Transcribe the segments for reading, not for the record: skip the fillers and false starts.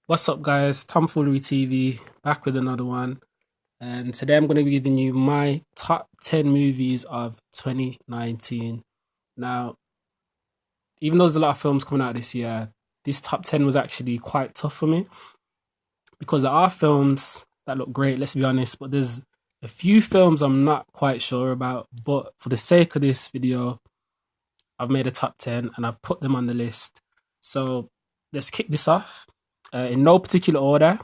What's up, guys? TomFoolery TV back with another one, and today I'm going to be giving you my top 10 movies of 2019. Now, even though there's a lot of films coming out this year, this top 10 was actually quite tough for me because there are films that look great, let's be honest, but there's a few films I'm not quite sure about. But for the sake of this video, I've made a top 10 and I've put them on the list. So let's kick this off in no particular order.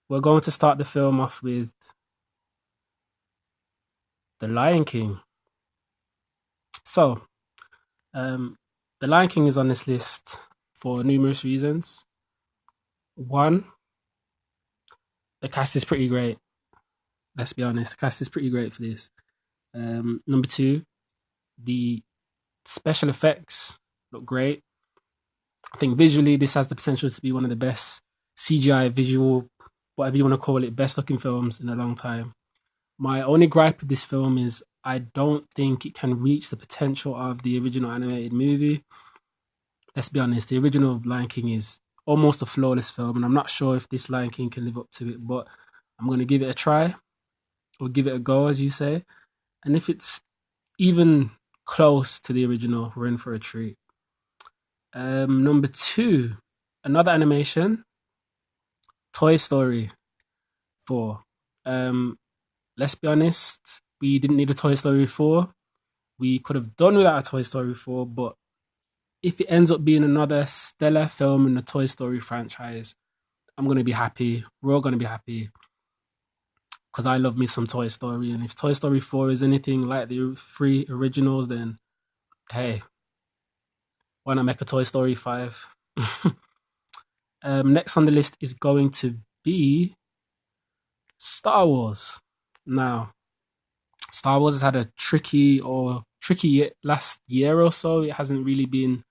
We're going to start the film off with The Lion King. So, The Lion King is on this list for numerous reasons. One, the cast is pretty great. Let's be honest, the cast is pretty great for this. Number two, the special effects look great. I think visually this has the potential to be one of the best CGI visual, whatever you want to call it, best looking films in a long time. My only gripe with this film is I don't think it can reach the potential of the original animated movie. Let's be honest, the original Lion King is almost a flawless film, and I'm not sure if this Lion King can live up to it, but I'm going to give it a try, or give it a go, as you say. And if it's even close to the original, we're in for a treat. Number two, another animation, Toy Story 4. Let's be honest, we didn't need a Toy Story 4. We could have done without a Toy Story 4, but if it ends up being another stellar film in the Toy Story franchise, I'm going to be happy. We're all going to be happy because I love me some Toy Story. And if Toy Story 4 is anything like the three originals, then hey, why not make a Toy Story 5? Next on the list is going to be Star Wars. Now, Star Wars has had a tricky last year or so. It hasn't really been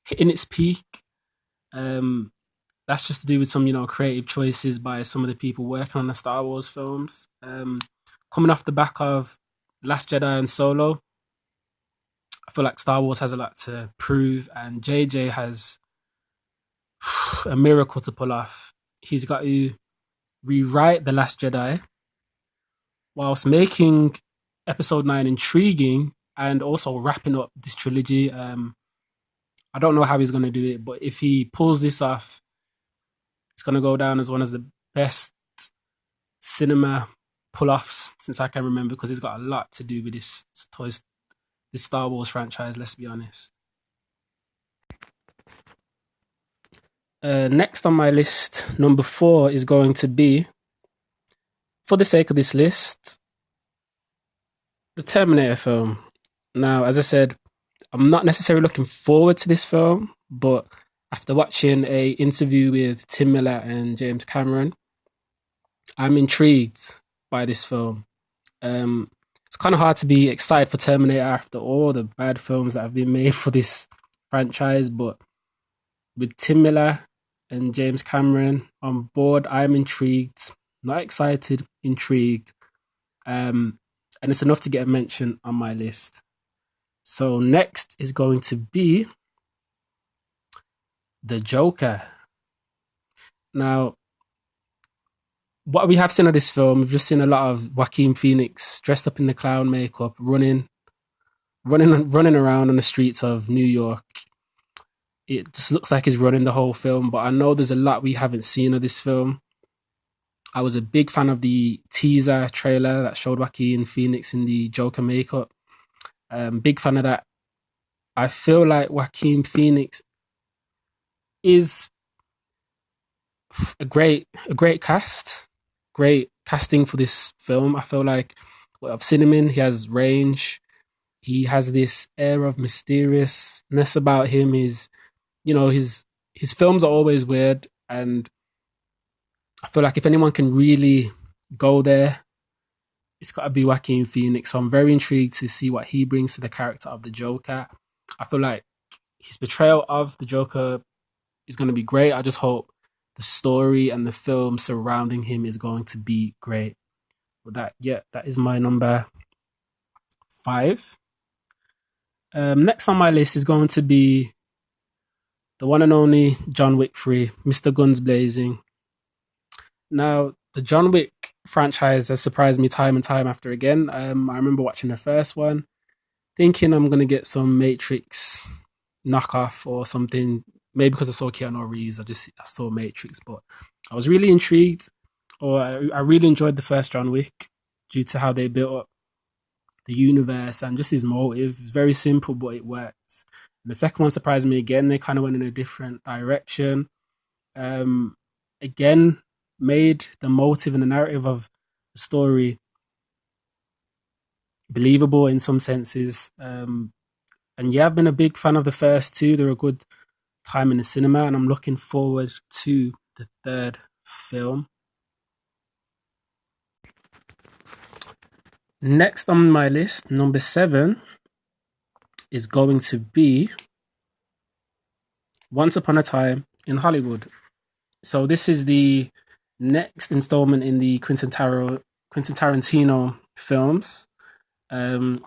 hitting its peak. That's just to do with some, creative choices by some of the people working on the Star Wars films. Coming off the back of Last Jedi and Solo, I feel like Star Wars has a lot to prove, and JJ has a miracle to pull off. He's got to rewrite The Last Jedi whilst making Episode 9 intriguing and also wrapping up this trilogy. I don't know how he's going to do it, but if he pulls this off, it's going to go down as one of the best cinema pull-offs since I can remember, because it's got a lot to do with this Star Wars franchise, let's be honest. Next on my list, number 4 is going to be, for the sake of this list, the Terminator film. Now, as I said, I'm not necessarily looking forward to this film, but after watching a interview with Tim Miller and James Cameron, I'm intrigued by this film. It's kind of hard to be excited for Terminator after all the bad films that have been made for this franchise, but with Tim Miller and James Cameron on board, I'm intrigued. Not excited, intrigued. And it's enough to get a mention on my list. So next is going to be The Joker. Now, what we have seen of this film, we've just seen a lot of Joaquin Phoenix dressed up in the clown makeup, running around on the streets of New York. It just looks like he's running the whole film, but I know there's a lot we haven't seen of this film. I was a big fan of the teaser trailer that showed Joaquin Phoenix in the Joker makeup. Big fan of that. I feel like Joaquin Phoenix is a great cast, great casting for this film. I feel like I've seen him in. He has range. He has this air of mysteriousness about him. His films are always weird, and I feel like if anyone can really go there, it's got to be Joaquin Phoenix. So I'm very intrigued to see what he brings to the character of the Joker. I feel like his portrayal of the Joker is going to be great. I just hope the story and the film surrounding him is going to be great. But that is my number 5. Next on my list is going to be the one and only John Wick 3, Mr. Guns Blazing. Now, the John Wick franchise has surprised me time and time after again. I remember watching the first one, thinking I'm going to get some Matrix knockoff or something. Maybe because I saw Keanu Reeves, I saw Matrix, but I was really intrigued, or I really enjoyed the first John Wick due to how they built up the universe and just his motive. Very simple, but it worked. And the second one surprised me again. They kind of went in a different direction. Um, Again, made the motive and the narrative of the story believable in some senses. And yeah, I've been a big fan of the first two. They're a good time in the cinema, and I'm looking forward to the third film. Next on my list, number 7, is going to be Once Upon a Time in Hollywood. So this is the next installment in the Quentin Tarantino films. Just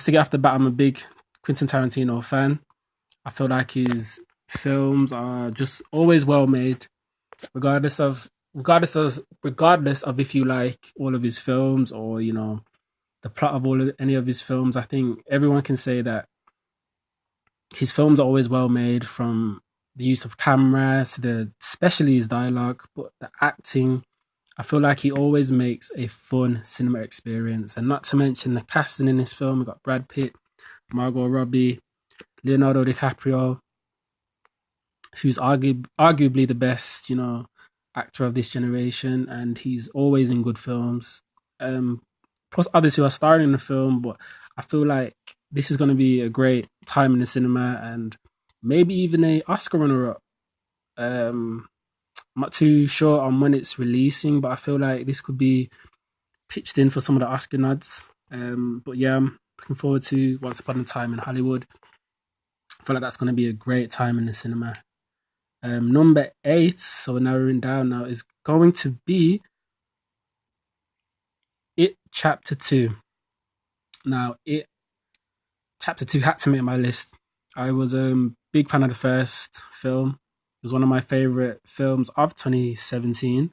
to get off the bat, I'm a big Quentin Tarantino fan. I feel like his films are just always well made, regardless of if you like all of his films or the plot of any of his films. I think everyone can say that his films are always well made, from the use of camera to especially his dialogue, but the acting. I feel like he always makes a fun cinema experience, and not to mention the casting in this film. We got Brad Pitt, Margot Robbie, Leonardo DiCaprio, who's arguably the best, actor of this generation, and he's always in good films. Plus others who are starring in the film, but I feel like this is going to be a great time in the cinema and maybe even a Oscar runner-up. I'm not too sure on when it's releasing, but I feel like this could be pitched in for some of the Oscar nods. But yeah, I'm looking forward to Once Upon a Time in Hollywood. I feel like that's going to be a great time in the cinema. Number 8, so we're narrowing down now, is going to be It Chapter 2. Now, It Chapter 2 had to make my list. I was a big fan of the first film. It was one of my favorite films of 2017.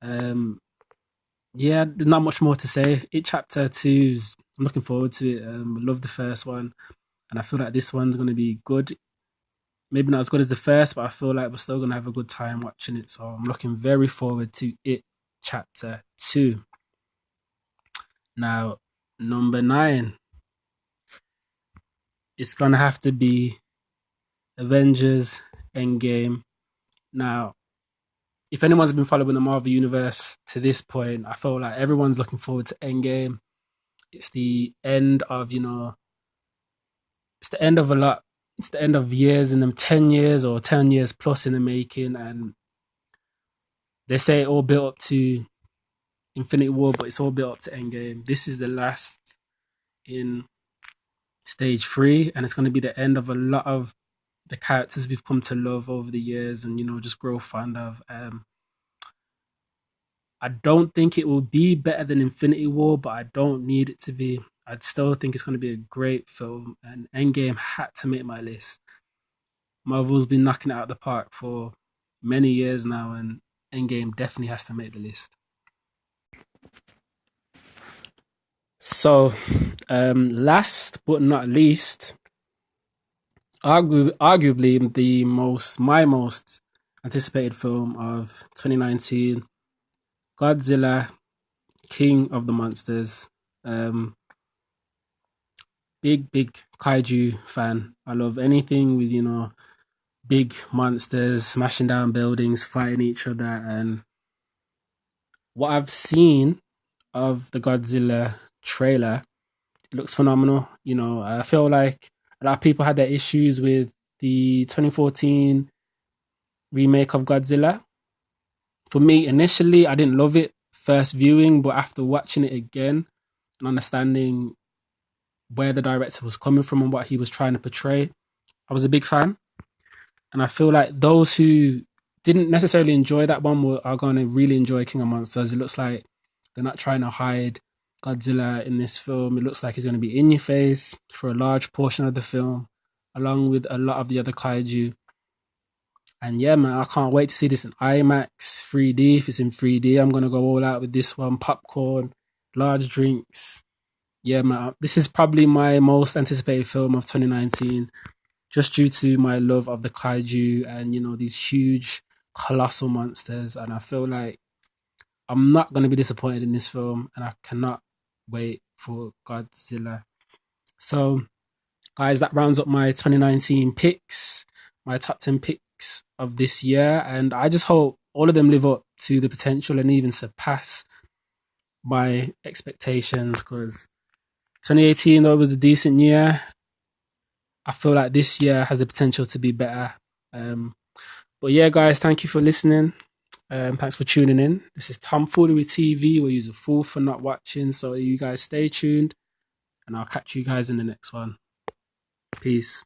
Yeah, there's not much more to say. It Chapter 2, I'm looking forward to it. I love the first one, and I feel like this one's going to be good. Maybe not as good as the first, but I feel like we're still going to have a good time watching it. So I'm looking very forward to It Chapter 2. Now, number 9, it's going to have to be Avengers Endgame. Now, if anyone's been following the Marvel Universe to this point, I feel like everyone's looking forward to Endgame. It's the end of, it's the end of a lot. It's the end of years in them, 10 years or 10 years plus in the making. And they say it all built up to Infinity War, but it's all built up to Endgame. This is the last in stage 3, and it's going to be the end of a lot of the characters we've come to love over the years and, just grow fond of. I don't think it will be better than Infinity War, but I don't need it to be. I still think it's going to be a great film, and Endgame had to make my list. Marvel's been knocking it out of the park for many years now, and Endgame definitely has to make the list. So, last but not least, arguably my most anticipated film of 2019, Godzilla, King of the Monsters. Big kaiju fan. I love anything with big monsters smashing down buildings, fighting each other, and what I've seen of the Godzilla trailer, it looks phenomenal. I feel like a lot of people had their issues with the 2014 remake of Godzilla. For me, initially, I didn't love it first viewing, but after watching it again and understanding where the director was coming from and what he was trying to portray, I was a big fan. And I feel like those who didn't necessarily enjoy that one are going to really enjoy King of Monsters. It looks like they're not trying to hide Godzilla in this film. It looks like he's going to be in your face for a large portion of the film. along with a lot of the other kaiju. And yeah, man, I can't wait to see this in IMAX 3D. If it's in 3D, I'm gonna go all out with this one. Popcorn, large drinks. Yeah, man, this is probably my most anticipated film of 2019, just due to my love of the kaiju and these huge, colossal monsters. And I feel like I'm not gonna be disappointed in this film, and I cannot wait for Godzilla. So, guys, that rounds up my 2019 picks, my top 10 picks of this year. And I just hope all of them live up to the potential and even surpass my expectations, because 2018, though, was a decent year. I feel like this year has the potential to be better. But yeah, guys, thank you for listening. Thanks for tuning in. This is TomFoolery TV. We're using fool for not watching. So you guys stay tuned, and I'll catch you guys in the next one. Peace.